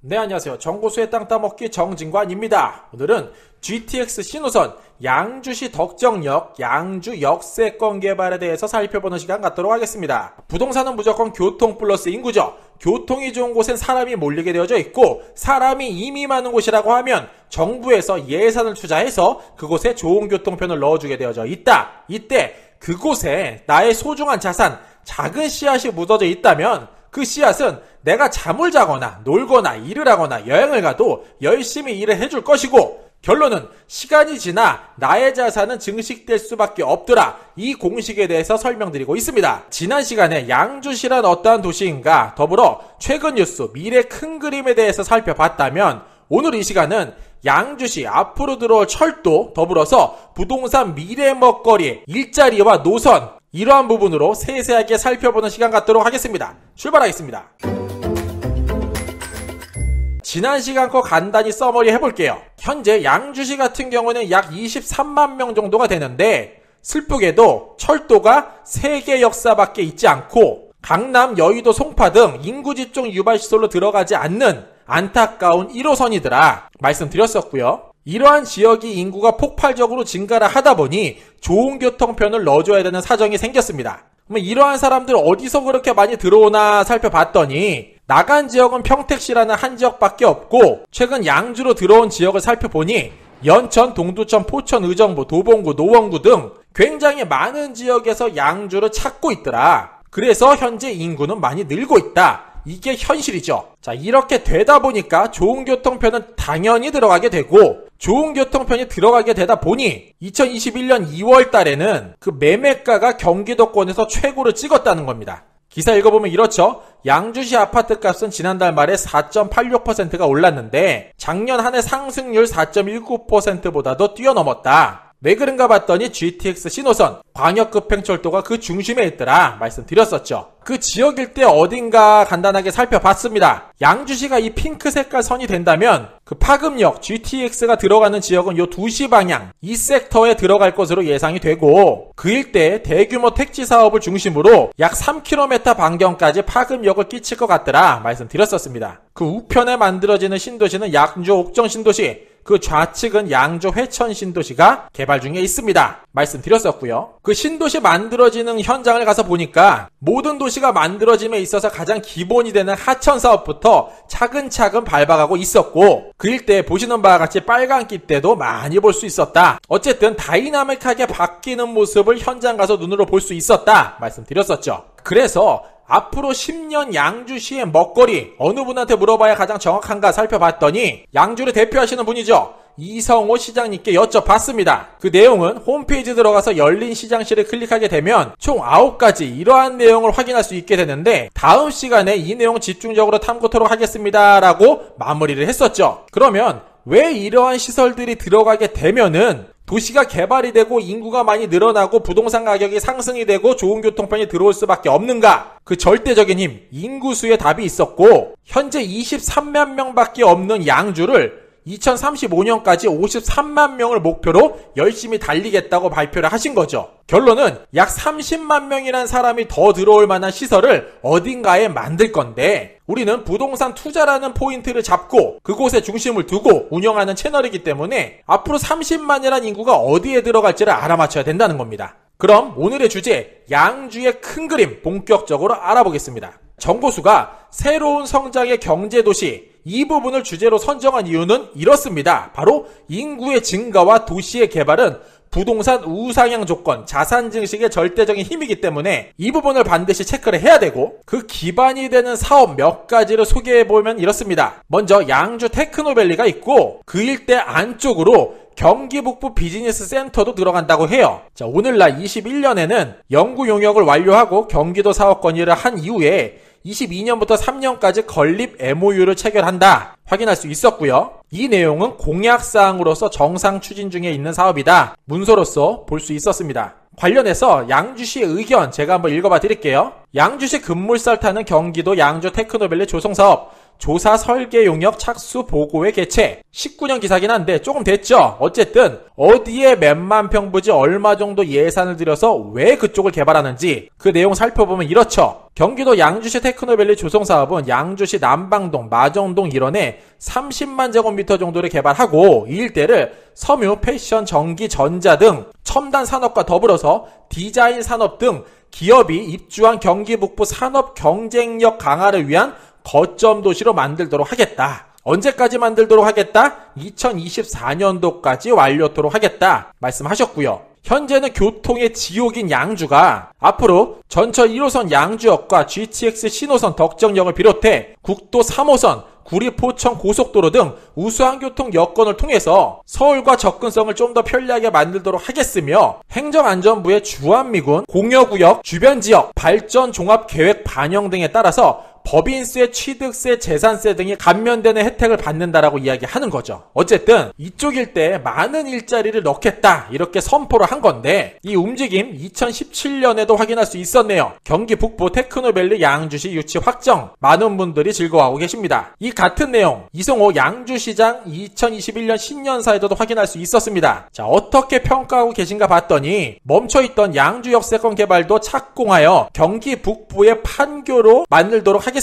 네, 안녕하세요. 정고수의 땅 따먹기 정진관입니다. 오늘은 GTX 신호선 양주시 덕정역 양주 역세권 개발에 대해서 살펴보는 시간 갖도록 하겠습니다. 부동산은 무조건 교통 플러스 인구죠. 교통이 좋은 곳엔 사람이 몰리게 되어져 있고 사람이 이미 많은 곳이라고 하면 정부에서 예산을 투자해서 그곳에 좋은 교통편을 넣어주게 되어져 있다. 이때 그곳에 나의 소중한 자산, 작은 씨앗이 묻어져 있다면 그 씨앗은 내가 잠을 자거나 놀거나 일을 하거나 여행을 가도 열심히 일을 해줄 것이고, 결론은 시간이 지나 나의 자산은 증식될 수밖에 없더라. 이 공식에 대해서 설명드리고 있습니다. 지난 시간에 양주시란 어떠한 도시인가, 더불어 최근 뉴스 미래 큰 그림에 대해서 살펴봤다면, 오늘 이 시간은 양주시 앞으로 들어올 철도, 더불어서 부동산 미래 먹거리, 일자리와 노선, 이러한 부분으로 세세하게 살펴보는 시간 갖도록 하겠습니다. 출발하겠습니다. 지난 시간 거 간단히 서머리 해볼게요. 현재 양주시 같은 경우는 약 23만 명 정도가 되는데, 슬프게도 철도가 3개 역사밖에 있지 않고 강남, 여의도, 송파 등 인구 집중 유발시설로 들어가지 않는 안타까운 1호선이더라 말씀드렸었고요. 이러한 지역이 인구가 폭발적으로 증가를 하다 보니 좋은 교통편을 넣어줘야 되는 사정이 생겼습니다. 그럼 이러한 사람들 어디서 그렇게 많이 들어오나 살펴봤더니 나간 지역은 평택시라는 한 지역밖에 없고, 최근 양주로 들어온 지역을 살펴보니 연천, 동두천, 포천, 의정부, 도봉구, 노원구 등 굉장히 많은 지역에서 양주를 찾고 있더라. 그래서 현재 인구는 많이 늘고 있다. 이게 현실이죠. 자, 이렇게 되다 보니까 좋은 교통편은 당연히 들어가게 되고, 좋은 교통편이 들어가게 되다 보니 2021년 2월 달에는 그 매매가가 경기도권에서 최고를 찍었다는 겁니다. 기사 읽어보면 이렇죠. 양주시 아파트 값은 지난달 말에 4.86%가 올랐는데 작년 한 해 상승률 4.19%보다도 뛰어넘었다. 왜 그런가 봤더니 GTX 신호선, 광역급행철도가 그 중심에 있더라 말씀드렸었죠. 그 지역 일대 어딘가 간단하게 살펴봤습니다. 양주시가 이 핑크 색깔 선이 된다면 그 파급역 GTX가 들어가는 지역은 요 2시 방향 이 섹터에 들어갈 것으로 예상이 되고, 그 일대 대규모 택지 사업을 중심으로 약 3km 반경까지 파급역을 끼칠 것 같더라 말씀드렸었습니다. 그 우편에 만들어지는 신도시는 양주 옥정 신도시, 그 좌측은 양주 회천 신도시가 개발 중에 있습니다 말씀드렸었고요. 그 신도시 만들어지는 현장을 가서 보니까 모든 도시가 만들어짐에 있어서 가장 기본이 되는 하천 사업부터 차근차근 밟아가고 있었고, 그 일대에 보시는 바와 같이 빨간 깃대도 많이 볼 수 있었다. 어쨌든 다이나믹하게 바뀌는 모습을 현장 가서 눈으로 볼 수 있었다 말씀드렸었죠. 그래서 앞으로 10년 양주시의 먹거리, 어느 분한테 물어봐야 가장 정확한가 살펴봤더니 양주를 대표하시는 분이죠. 이성호 시장님께 여쭤봤습니다. 그 내용은 홈페이지 들어가서 열린 시장실을 클릭하게 되면 총 9가지 이러한 내용을 확인할 수 있게 되는데, 다음 시간에 이 내용 집중적으로 탐구토록 하겠습니다 라고 마무리를 했었죠. 그러면 왜 이러한 시설들이 들어가게 되면은 도시가 개발이 되고 인구가 많이 늘어나고 부동산 가격이 상승이 되고 좋은 교통편이 들어올 수밖에 없는가? 그 절대적인 힘, 인구수의 답이 있었고, 현재 23만 명밖에 없는 양주를 2035년까지 53만 명을 목표로 열심히 달리겠다고 발표를 하신 거죠. 결론은 약 30만 명이란 사람이 더 들어올 만한 시설을 어딘가에 만들 건데, 우리는 부동산 투자라는 포인트를 잡고 그곳에 중심을 두고 운영하는 채널이기 때문에 앞으로 30만이란 인구가 어디에 들어갈지를 알아맞혀야 된다는 겁니다. 그럼 오늘의 주제, 양주의 큰 그림 본격적으로 알아보겠습니다. 정고수가 새로운 성장의 경제도시, 이 부분을 주제로 선정한 이유는 이렇습니다. 바로 인구의 증가와 도시의 개발은 부동산 우상향 조건, 자산 증식의 절대적인 힘이기 때문에 이 부분을 반드시 체크를 해야 되고, 그 기반이 되는 사업 몇 가지를 소개해보면 이렇습니다. 먼저 양주 테크노밸리가 있고, 그 일대 안쪽으로 경기 북부 비즈니스 센터도 들어간다고 해요. 자, 오늘날 21년에는 연구 용역을 완료하고 경기도 사업 건의를 한 이후에 22년부터 3년까지 건립 MOU를 체결한다 확인할 수 있었고요. 이 내용은 공약사항으로서 정상 추진 중에 있는 사업이다 문서로서 볼 수 있었습니다. 관련해서 양주시의 의견 제가 한번 읽어봐 드릴게요. 양주시 급물살 타는 경기도 양주 테크노밸리 조성사업, 조사 설계 용역 착수 보고회 개최. 19년 기사긴 한데 조금 됐죠. 어쨌든 어디에 몇만 평 부지 얼마 정도 예산을 들여서 왜 그쪽을 개발하는지 그 내용 살펴보면 이렇죠. 경기도 양주시 테크노밸리 조성사업은 양주시 남방동, 마정동 일원에 30만 제곱미터 정도를 개발하고 이 일대를 섬유, 패션, 전기, 전자 등 첨단 산업과 더불어서 디자인 산업 등 기업이 입주한 경기 북부 산업 경쟁력 강화를 위한 거점 도시로 만들도록 하겠다. 언제까지 만들도록 하겠다? 2024년도까지 완료토록 하겠다. 말씀하셨고요. 현재는 교통의 지옥인 양주가 앞으로 전철 1호선 양주역과 GTX 신호선 덕정역을 비롯해 국도 3호선 구리 포천 고속도로 등 우수한 교통 여건을 통해서 서울과 접근성을 좀 더 편리하게 만들도록 하겠으며 행정안전부의 주한미군 공여구역 주변 지역 발전 종합계획 반영 등에 따라서 법인세, 취득세, 재산세 등이 감면되는 혜택을 받는다라고 이야기하는 거죠. 어쨌든 이쪽 일대에 많은 일자리를 넣겠다 이렇게 선포를 한 건데 이 움직임 2017년에도 확인할 수 있었네요. 경기 북부 테크노밸리 양주시 유치 확정 많은 분들이 즐거워하고 계십니다. 이 같은 내용 이성호 양주시장 2021년 신년사에도 확인할 수 있었습니다. 자, 어떻게 평가하고 계신가 봤더니 멈춰있던 양주 역세권 개발도 착공하여 경기 북부의 판교로 만들도록 하겠습니다.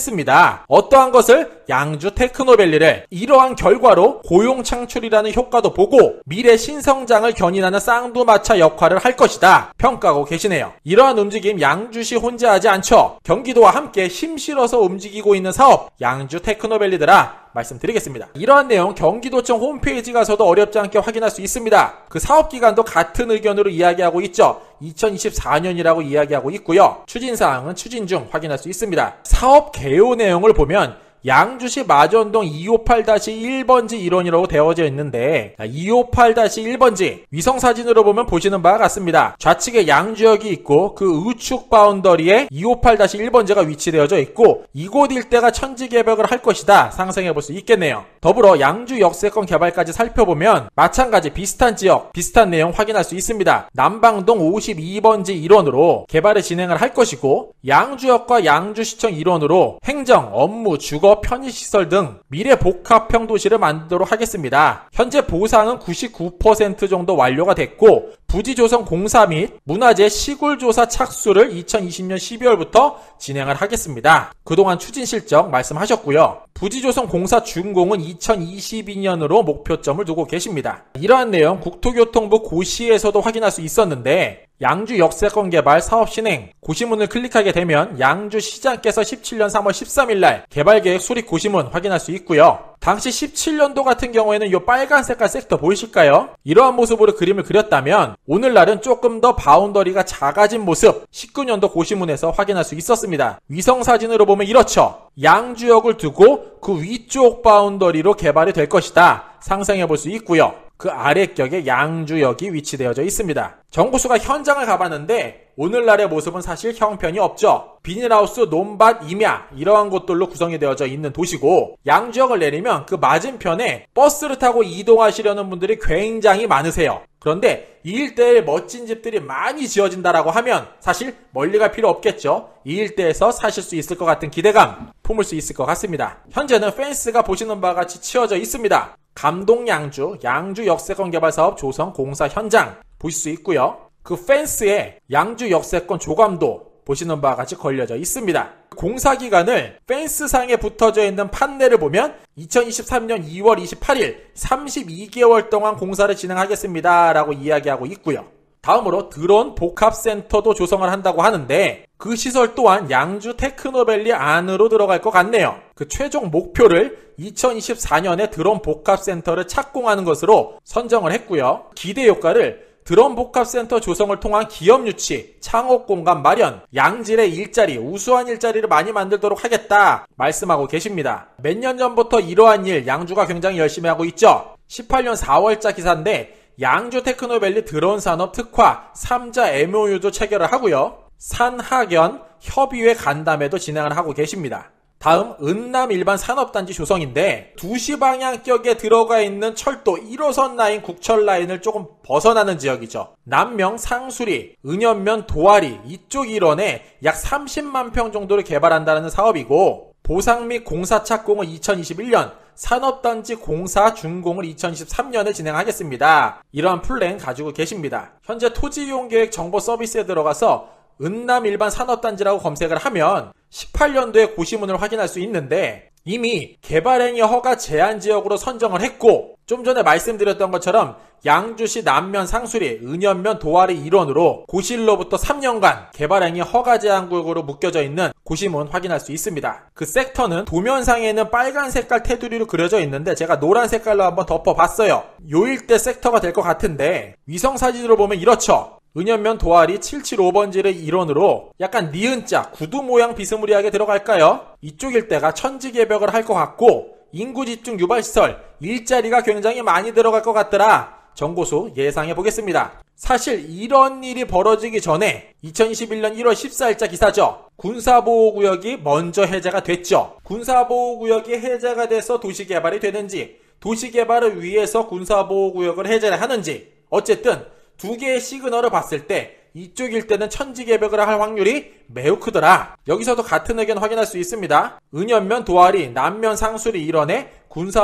어떠한 것을? 양주 테크노밸리를 이러한 결과로 고용 창출이라는 효과도 보고 미래 신성장을 견인하는 쌍두마차 역할을 할 것이다. 평가하고 계시네요. 이러한 움직임 양주시 혼자 하지 않죠. 경기도와 함께 힘실어서 움직이고 있는 사업 양주 테크노밸리더라. 말씀드리겠습니다. 이러한 내용 경기도청 홈페이지 가서도 어렵지 않게 확인할 수 있습니다. 그 사업기간도 같은 의견으로 이야기하고 있죠. 2024년이라고 이야기하고 있고요. 추진사항은 추진 중 확인할 수 있습니다. 사업 개요 내용을 보면 양주시 마전동 258-1번지 일원이라고 되어져 있는데 258-1번지 위성사진으로 보면 보시는 바와 같습니다. 좌측에 양주역이 있고 그 우측 바운더리에 258-1번지가 위치되어져 있고 이곳 일대가 천지개벽을 할 것이다 상상해볼 수 있겠네요. 더불어 양주 역세권 개발까지 살펴보면 마찬가지 비슷한 지역 비슷한 내용 확인할 수 있습니다. 남방동 52번지 일원으로 개발을 진행을 할 것이고 양주역과 양주시청 일원으로 행정, 업무, 주거 편의시설 등 미래 복합형 도시를 만들도록 하겠습니다. 현재 보상은 99% 정도 완료가 됐고 부지조성 공사 및 문화재 시굴조사 착수를 2020년 12월부터 진행을 하겠습니다. 그동안 추진 실적 말씀하셨고요. 부지조성 공사 준공은 2022년으로 목표점을 두고 계십니다. 이러한 내용 국토교통부 고시에서도 확인할 수 있었는데 양주 역세권 개발 사업 신행 고시문을 클릭하게 되면 양주시장께서 17년 3월 13일날 개발계획 수립 고시문 확인할 수 있고요. 당시 17년도 같은 경우에는 이 빨간 색깔 섹터 보이실까요? 이러한 모습으로 그림을 그렸다면 오늘날은 조금 더 바운더리가 작아진 모습 19년도 고시문에서 확인할 수 있었습니다. 위성사진으로 보면 이렇죠. 양주역을 두고 그 위쪽 바운더리로 개발이 될 것이다 상상해 볼 수 있고요. 그 아래격에 양주역이 위치되어져 있습니다. 정부수가 현장을 가봤는데 오늘날의 모습은 사실 형편이 없죠. 비닐하우스, 논밭, 임야 이러한 곳들로 구성이 되어져 있는 도시고 양주역을 내리면 그 맞은편에 버스를 타고 이동하시려는 분들이 굉장히 많으세요. 그런데 이 일대에 멋진 집들이 많이 지어진다라고 하면 사실 멀리 갈 필요 없겠죠. 이 일대에서 사실 수 있을 것 같은 기대감 품을 수 있을 것 같습니다. 현재는 펜스가 보시는 바와 같이 치어져 있습니다. 감동 양주 역세권 개발 사업 조성 공사 현장 보실 수 있고요. 그 펜스에 양주 역세권 조감도 보시는 바와 같이 걸려져 있습니다. 공사 기간을 펜스상에 붙어져 있는 판넬을 보면 2023년 2월 28일 32개월 동안 공사를 진행하겠습니다 라고 이야기하고 있고요. 다음으로 드론 복합센터도 조성을 한다고 하는데 그 시설 또한 양주 테크노밸리 안으로 들어갈 것 같네요. 그 최종 목표를 2024년에 드론 복합센터를 착공하는 것으로 선정을 했고요. 기대 효과를 드론 복합센터 조성을 통한 기업 유치, 창업 공간 마련, 양질의 일자리, 우수한 일자리를 많이 만들도록 하겠다 말씀하고 계십니다. 몇 년 전부터 이러한 일 양주가 굉장히 열심히 하고 있죠. 18년 4월자 기사인데 양주 테크노밸리 드론 산업 특화 3자 MOU도 체결을 하고요. 산학연 협의회 간담회도 진행을 하고 계십니다. 다음 은남 일반 산업단지 조성인데 2시 방향격에 들어가 있는 철도 1호선 라인 국철 라인을 조금 벗어나는 지역이죠. 남명, 상수리, 은연면, 도화리 이쪽 일원에 약 30만 평 정도를 개발한다는 사업이고 보상 및 공사 착공은 2021년, 산업단지 공사 준공을 2023년에 진행하겠습니다. 이러한 플랜 가지고 계십니다. 현재 토지이용계획 정보 서비스에 들어가서 은남 일반 산업단지라고 검색을 하면 18년도에 고시문을 확인할 수 있는데 이미 개발행위 허가 제한 지역으로 선정을 했고 좀 전에 말씀드렸던 것처럼 양주시 남면 상수리, 은연면 도화리 일원으로 고시일로부터 3년간 개발행위 허가 제한 구역으로 묶여져 있는 고시문 확인할 수 있습니다. 그 섹터는 도면상에는 빨간 색깔 테두리로 그려져 있는데 제가 노란 색깔로 한번 덮어봤어요. 요 일대 섹터가 될 것 같은데 위성사진으로 보면 이렇죠. 은연면 도화리 775번지를 일원으로 약간 니은자, 구두 모양 비스무리하게 들어갈까요? 이쪽 일대가 천지개벽을 할 것 같고 인구집중 유발시설, 일자리가 굉장히 많이 들어갈 것 같더라. 정보수 예상해보겠습니다. 사실 이런 일이 벌어지기 전에 2021년 1월 14일자 기사죠. 군사보호구역이 먼저 해제가 됐죠. 군사보호구역이 해제가 돼서 도시개발이 되는지 도시개발을 위해서 군사보호구역을 해제를 하는지 어쨌든 두 개의 시그널을 봤을 때 이쪽 일대는 천지개벽을 할 확률이 매우 크더라. 여기서도 같은 의견 확인할 수 있습니다. 은연면 도화리, 남면 상수리 일원의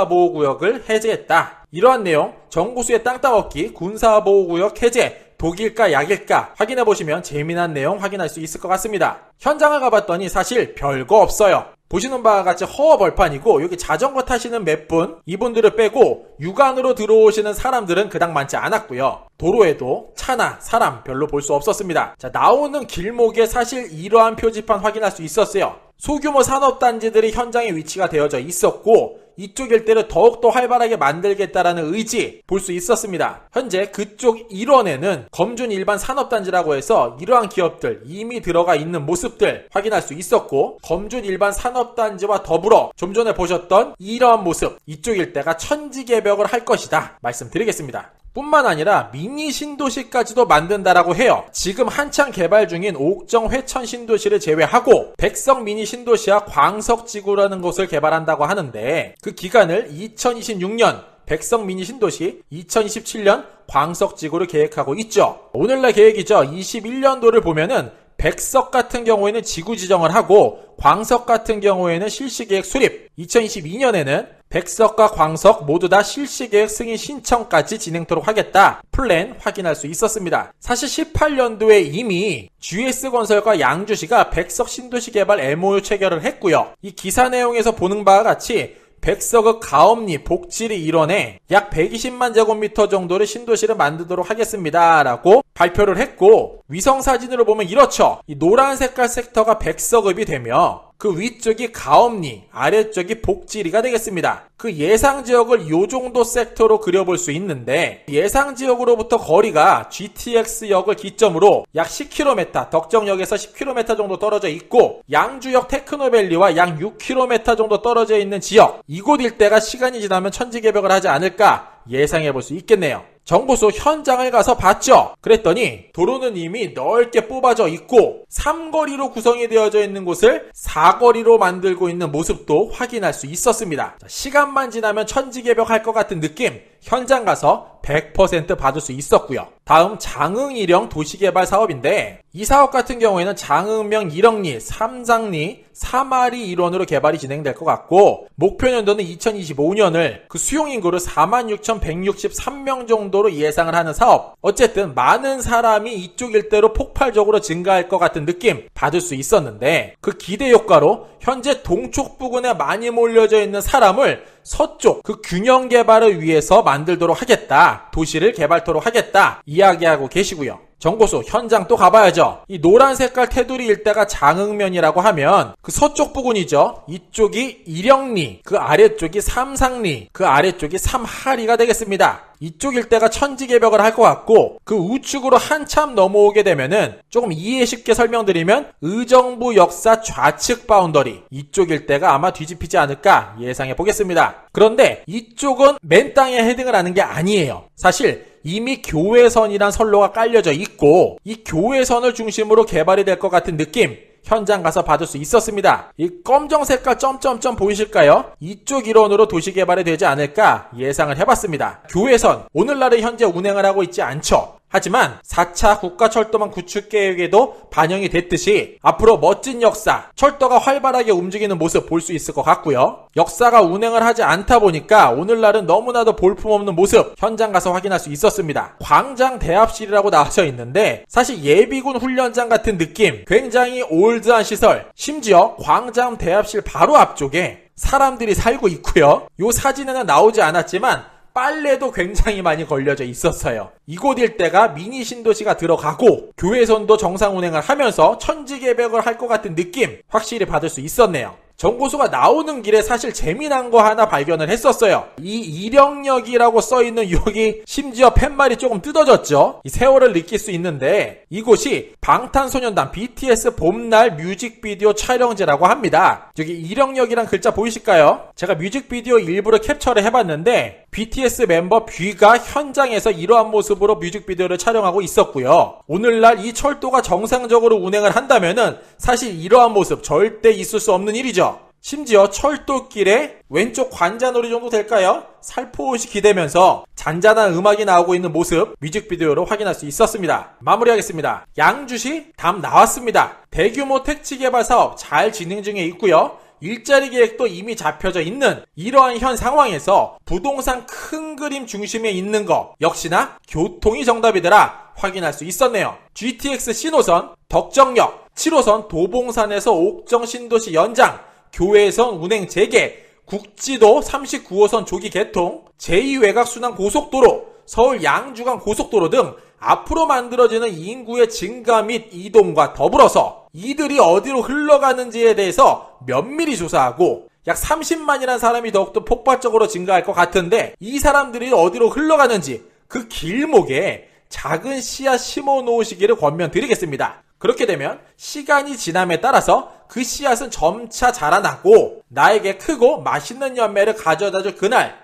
군사보호구역을 해제했다. 이러한 내용 정보수의 땅 따먹기 군사보호구역 해제 독일까 약일까 확인해보시면 재미난 내용 확인할 수 있을 것 같습니다. 현장을 가봤더니 사실 별거 없어요. 보시는 바와 같이 허허벌판이고 여기 자전거 타시는 몇 분 이분들을 빼고 육안으로 들어오시는 사람들은 그닥 많지 않았고요. 도로에도 차나 사람 별로 볼 수 없었습니다. 자, 나오는 길목에 사실 이러한 표지판 확인할 수 있었어요. 소규모 산업단지들이 현장에 위치가 되어져 있었고 이쪽 일대를 더욱더 활발하게 만들겠다라는 의지 볼 수 있었습니다. 현재 그쪽 일원에는 검준 일반 산업단지라고 해서 이러한 기업들 이미 들어가 있는 모습들 확인할 수 있었고 검준 일반 산업단지와 더불어 좀 전에 보셨던 이러한 모습 이쪽 일대가 천지개벽을 할 것이다 말씀드리겠습니다. 뿐만 아니라 미니 신도시까지도 만든다라고 해요. 지금 한창 개발 중인 옥정 회천 신도시를 제외하고 백석 미니 신도시와 광석지구라는 곳을 개발한다고 하는데 그 기간을 2026년 백석 미니 신도시, 2027년 광석지구를 계획하고 있죠. 오늘날 계획이죠. 21년도를 보면은 백석 같은 경우에는 지구 지정을 하고 광석 같은 경우에는 실시계획 수립, 2022년에는 백석과 광석 모두 다 실시계획 승인 신청까지 진행토록 하겠다. 플랜 확인할 수 있었습니다. 사실 18년도에 이미 GS건설과 양주시가 백석 신도시 개발 MOU 체결을 했고요. 이 기사 내용에서 보는 바와 같이 백석의 가업리, 복지리 일원에 약 120만 제곱미터 정도의 신도시를 만들도록 하겠습니다. 라고 발표를 했고 위성사진으로 보면 이렇죠. 이 노란 색깔 섹터가 백석읍이 되며 그 위쪽이 가업리, 아래쪽이 복지리가 되겠습니다. 그 예상지역을 요 정도 섹터로 그려볼 수 있는데 예상지역으로부터 거리가 GTX역을 기점으로 약 10km, 덕정역에서 10km 정도 떨어져 있고 양주역 테크노밸리와 약 6km 정도 떨어져 있는 지역 이곳 일대가 시간이 지나면 천지개벽을 하지 않을까 예상해볼 수 있겠네요. 정보수 현장을 가서 봤죠. 그랬더니 도로는 이미 넓게 뽑아져 있고 3거리로 구성이 되어져 있는 곳을 4거리로 만들고 있는 모습도 확인할 수 있었습니다. 시간만 지나면 천지개벽할 것 같은 느낌 현장 가서 100% 받을 수 있었고요. 다음 장흥일영 도시개발 사업인데 이 사업 같은 경우에는 장흥명 1억리, 삼장리, 3마리 일원으로 개발이 진행될 것 같고 목표 연도는 2025년을 그 수용인구를 46,163명 정도로 예상을 하는 사업. 어쨌든 많은 사람이 이쪽 일대로 폭발적으로 증가할 것 같은 느낌 받을 수 있었는데 그 기대 효과로 현재 동쪽 부근에 많이 몰려져 있는 사람을 서쪽 그 균형 개발을 위해서 만들도록 하겠다. 도시를 개발토록 하겠다. 이야기하고 계시고요. 정보수 현장 또 가봐야죠. 이 노란 색깔 테두리 일대가 장흥면이라고 하면 그 서쪽 부근이죠. 이쪽이 일영리, 그 아래쪽이 삼상리, 그 아래쪽이 삼하리가 되겠습니다. 이쪽 일대가 천지개벽을 할 것 같고 그 우측으로 한참 넘어오게 되면은 조금 이해 쉽게 설명드리면 의정부 역사 좌측 바운더리 이쪽 일대가 아마 뒤집히지 않을까 예상해 보겠습니다. 그런데 이쪽은 맨 땅에 헤딩을 하는 게 아니에요. 사실 이미 교외선이란 선로가 깔려져 있고 이 교외선을 중심으로 개발이 될 것 같은 느낌 현장 가서 받을 수 있었습니다. 이 검정 색깔 점점점 보이실까요? 이쪽 일원으로 도시개발이 되지 않을까 예상을 해봤습니다. 교외선 오늘날에 현재 운행을 하고 있지 않죠. 하지만 4차 국가철도망 구축 계획에도 반영이 됐듯이 앞으로 멋진 역사, 철도가 활발하게 움직이는 모습 볼 수 있을 것 같고요. 역사가 운행을 하지 않다 보니까 오늘날은 너무나도 볼품없는 모습 현장 가서 확인할 수 있었습니다. 광장 대합실이라고 나와져 있는데 사실 예비군 훈련장 같은 느낌, 굉장히 올드한 시설, 심지어 광장 대합실 바로 앞쪽에 사람들이 살고 있고요. 요 사진에는 나오지 않았지만 빨래도 굉장히 많이 걸려져 있었어요. 이곳 일대가 미니 신도시가 들어가고 교회선도 정상 운행을 하면서 천지개벽을 할 것 같은 느낌 확실히 받을 수 있었네요. 정고소가 나오는 길에 사실 재미난 거 하나 발견을 했었어요. 이 이령역이라고 써있는 여기 심지어 팻말이 조금 뜯어졌죠. 이 세월을 느낄 수 있는데 이곳이 방탄소년단 BTS 봄날 뮤직비디오 촬영지라고 합니다. 여기 이령역이란 글자 보이실까요? 제가 뮤직비디오 일부를 캡처를 해봤는데 BTS 멤버 뷔가 현장에서 이러한 모습으로 뮤직비디오를 촬영하고 있었고요. 오늘날 이 철도가 정상적으로 운행을 한다면은 사실 이러한 모습 절대 있을 수 없는 일이죠. 심지어 철도길에 왼쪽 관자놀이 정도 될까요? 살포시 기대면서 잔잔한 음악이 나오고 있는 모습 뮤직비디오로 확인할 수 있었습니다. 마무리하겠습니다. 양주시 담 나왔습니다. 대규모 택지 개발 사업 잘 진행 중에 있고요. 일자리 계획도 이미 잡혀져 있는 이러한 현 상황에서 부동산 큰 그림 중심에 있는 거 역시나 교통이 정답이더라 확인할 수 있었네요. GTX 신호선, 덕정역, 7호선 도봉산에서 옥정 신도시 연장, 교외선 운행 재개, 국지도 39호선 조기 개통, 제2외곽순환 고속도로, 서울 양주간 고속도로 등 앞으로 만들어지는 인구의 증가 및 이동과 더불어서 이들이 어디로 흘러가는지에 대해서 면밀히 조사하고 약 30만이라는 사람이 더욱더 폭발적으로 증가할 것 같은데 이 사람들이 어디로 흘러가는지 그 길목에 작은 씨앗 심어 놓으시기를 권면드리겠습니다. 그렇게 되면 시간이 지남에 따라서 그 씨앗은 점차 자라나고 나에게 크고 맛있는 열매를 가져다줄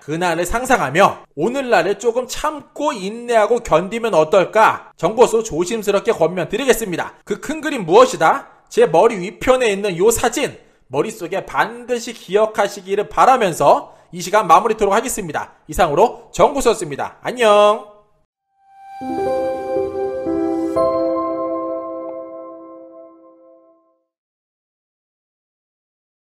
그날을 상상하며 오늘날을 조금 참고 인내하고 견디면 어떨까? 정보수 조심스럽게 권면드리겠습니다. 그 큰 그림 무엇이다? 제 머리 위편에 있는 요 사진 머릿속에 반드시 기억하시기를 바라면서 이 시간 마무리토록 하겠습니다. 이상으로 정보수였습니다. 안녕.